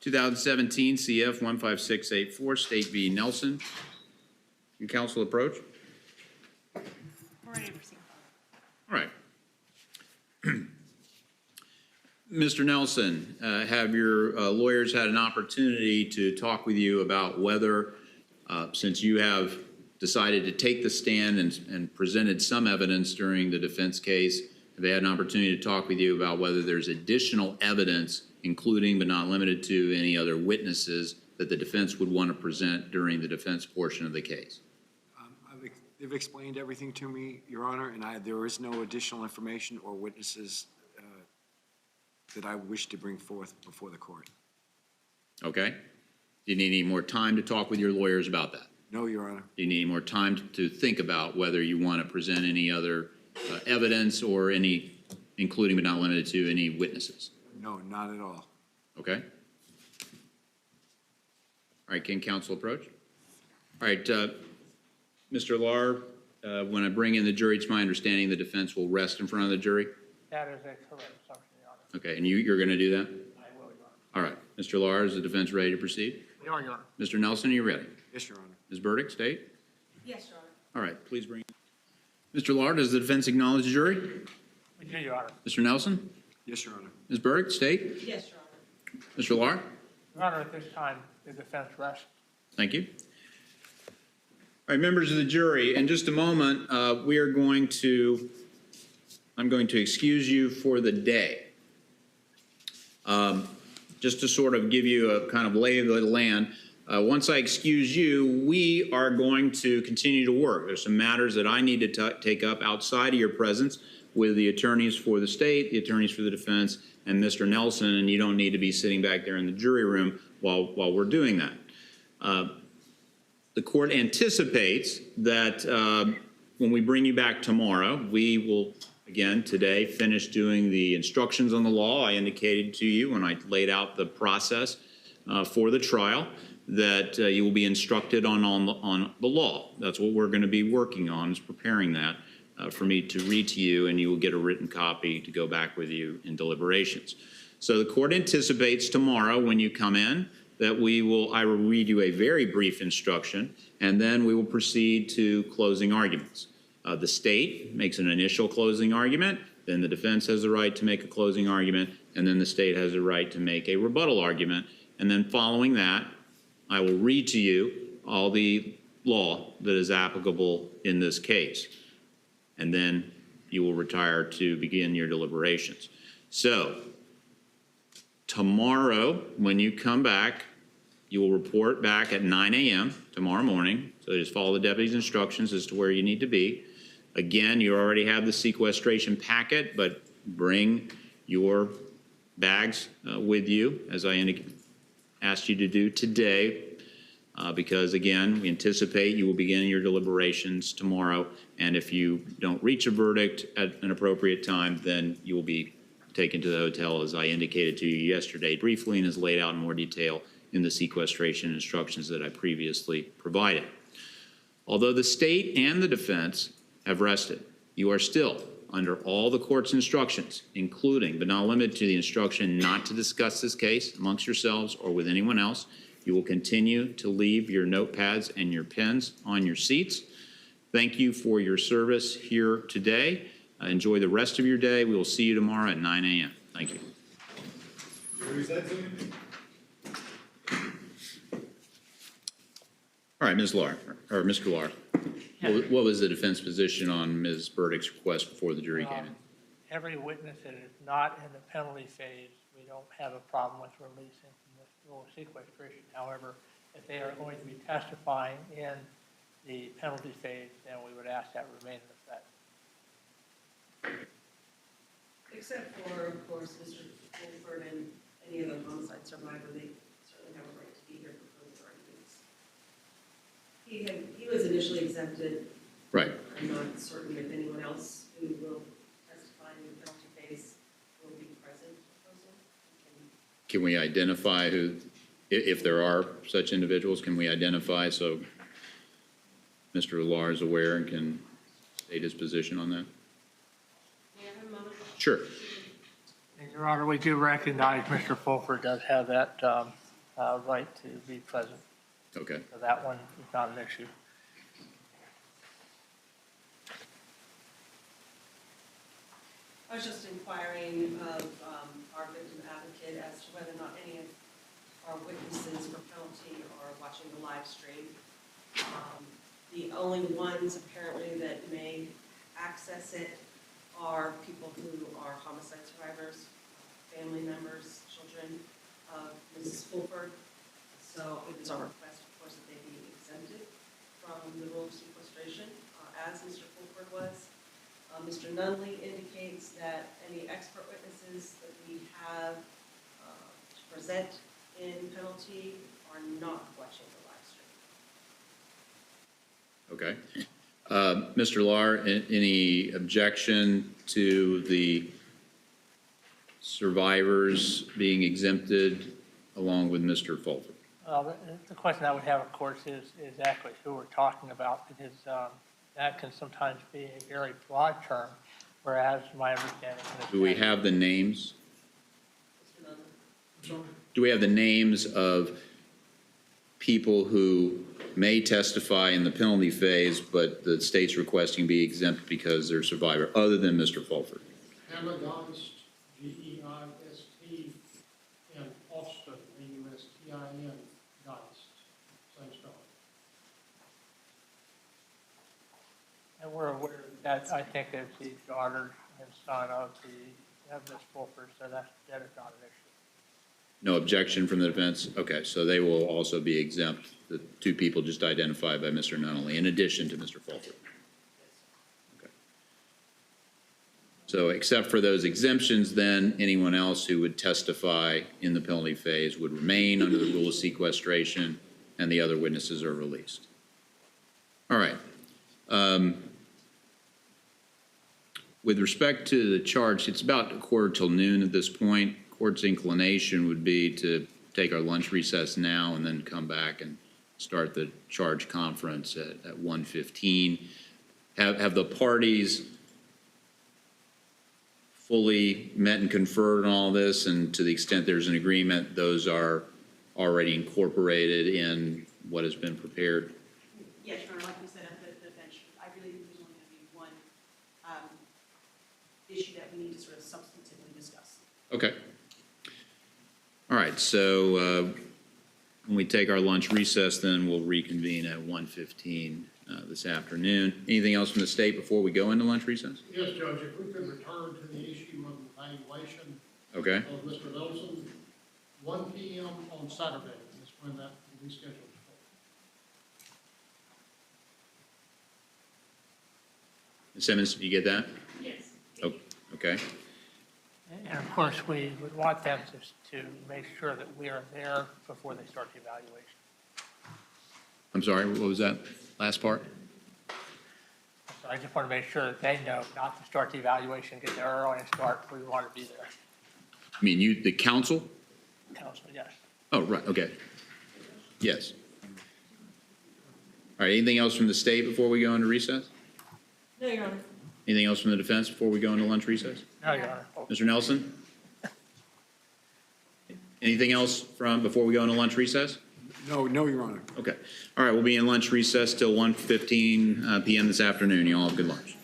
2017 CF 15684, State v. Nelson. Can counsel approach? We're ready to proceed. All right. Mr. Nelson, have your lawyers had an opportunity to talk with you about whether, since you have decided to take the stand and presented some evidence during the defense case, have they had an opportunity to talk with you about whether there's additional evidence, including but not limited to any other witnesses, that the defense would want to present during the defense portion of the case? They've explained everything to me, Your Honor, and there is no additional information or witnesses that I wish to bring forth before the court. Okay. Do you need any more time to talk with your lawyers about that? No, Your Honor. Do you need any more time to think about whether you want to present any other evidence or any, including but not limited to, any witnesses? No, not at all. Okay. All right, can counsel approach? All right, Mr. Lahr, when I bring in the jury, it's my understanding the defense will rest in front of the jury? That is a correct assumption, Your Honor. Okay, and you're going to do that? I will, Your Honor. All right. Mr. Lahr, is the defense ready to proceed? We are, Your Honor. Mr. Nelson, are you ready? Yes, Your Honor. Ms. Burdick, state? Yes, Your Honor. All right, please bring. Mr. Lahr, does the defense acknowledge the jury? We do, Your Honor. Mr. Nelson? Yes, Your Honor. Ms. Burdick, state? Yes, Your Honor. Mr. Lahr? Your Honor, at this time, the defense rests. Thank you. All right, members of the jury, in just a moment, I'm going to excuse you for the day. Just to sort of give you a kind of lay of the land, once I excuse you, we are going to continue to work. There's some matters that I need to take up outside of your presence with the attorneys for the state, the attorneys for the defense, and Mr. Nelson, and you don't need to be sitting back there in the jury room while we're doing that. The court anticipates that when we bring you back tomorrow, we will, again, today, finish doing the instructions on the law. I indicated to you when I laid out the process for the trial that you will be instructed on the law. That's what we're going to be working on, is preparing that for me to read to you, and you will get a written copy to go back with you in deliberations. So the court anticipates tomorrow when you come in that I will read you a very brief instruction, and then we will proceed to closing arguments. The state makes an initial closing argument, then the defense has the right to make a closing argument, and then the state has the right to make a rebuttal argument. And then following that, I will read to you all the law that is applicable in this case. And then you will retire to begin your deliberations. So, tomorrow, when you come back, you will report back at 9 a.m. tomorrow morning. So just follow the deputy's instructions as to where you need to be. Again, you already have the sequestration packet, but bring your bags with you, as I asked you to do today, because, again, we anticipate you will begin your deliberations tomorrow, and if you don't reach a verdict at an appropriate time, then you will be taken to the hotel, as I indicated to you yesterday briefly and is laid out in more detail in the sequestration instructions that I previously provided. Although the state and the defense have rested, you are still under all the court's instructions, including but not limited to the instruction not to discuss this case amongst yourselves or with anyone else. You will continue to leave your notepads and your pens on your seats. Thank you for your service here today. Enjoy the rest of your day. We will see you tomorrow at 9 a.m. Thank you. All right, Ms. Lahr, or Mr. Lahr, what was the defense position on Ms. Burdick's request before the jury came in? Every witness that is not in the penalty phase, we don't have a problem with releasing from this rule of sequestration. However, if they are going to be testifying in the penalty phase, then we would ask that remain in effect. Except for, of course, Mr. Fulford and any other homicide survivor, they certainly have a right to be here for closing arguments. He was initially exempted. Right. I'm not certain if anyone else who will testify in the penalty phase will be present for closing. Can we identify who, if there are such individuals, can we identify so Mr. Lahr is aware and can state his position on that? May I have a moment? Sure. And Your Honor, we do recognize Mr. Fulford does have that right to be present. Okay. So that one is not an issue. I was just inquiring of our victim advocate as to whether or not any of our witnesses for penalty are watching the live stream. The only ones apparently that may access it are people who are homicide survivors, family members, children of Mrs. Fulford. So it is our request, of course, that they be exempted from the rule of sequestration, as Mr. Fulford was. Mr. Nunley indicates that any expert witnesses that we have to present in penalty are not watching the live stream. Okay. Mr. Lahr, any objection to the survivors being exempted along with Mr. Fulford? The question I would have, of course, is exactly who we're talking about, because that can sometimes be a very broad term, whereas my understanding is. Do we have the names? Mr. Nunley? Do we have the names of people who may testify in the penalty phase, but the state's requesting be exempt because they're a survivor, other than Mr. Fulford? Hannah Geist, Geist, and Austin, Austin, Geist, same spelling. And we're aware that I think it's the daughter and son of Ms. Fulford, so that is not an issue. No objection from the defense? Okay, so they will also be exempt, the two people just identified by Mr. Nunnally, in addition to Mr. Fulford. Okay. So except for those exemptions, then anyone else who would testify in the penalty phase would remain under the rule of sequestration, and the other witnesses are released. All right. With respect to the charge, it's about 1:15 at this point. Court's inclination would be to take our lunch recess now and then come back and start the charge conference at 1:15. Have the parties fully met and conferred on all this, and to the extent there's an agreement, those are already incorporated in what has been prepared? Yes, Your Honor, like we said at the bench, I really think there's only going to be one issue that we need to sort of substantively discuss. Okay. All right, so when we take our lunch recess, then we'll reconvene at 1:15 this afternoon. Anything else from the state before we go into lunch recess? Yes, Judge, if we could return to the issue of evaluation Okay. of Mr. Nelson, 1 p.m. on Saturday is when that will be scheduled for. Ms. Simmons, did you get that? Yes. Oh, okay. And of course, we would want them to make sure that we are there before they start the evaluation. I'm sorry, what was that last part? So I just want to make sure that they know not to start the evaluation, get there early and start, we want to be there. I mean, you, the council? Council, yes. Oh, right, okay. Yes. All right, anything else from the state before we go into recess? No, Your Honor. Anything else from the defense before we go into lunch recess? No, Your Honor. Mr. Nelson? Anything else before we go into lunch recess? No, Your Honor. Okay. All right, we'll be in lunch recess till 1:15 p.m. this afternoon. You all have good lunch.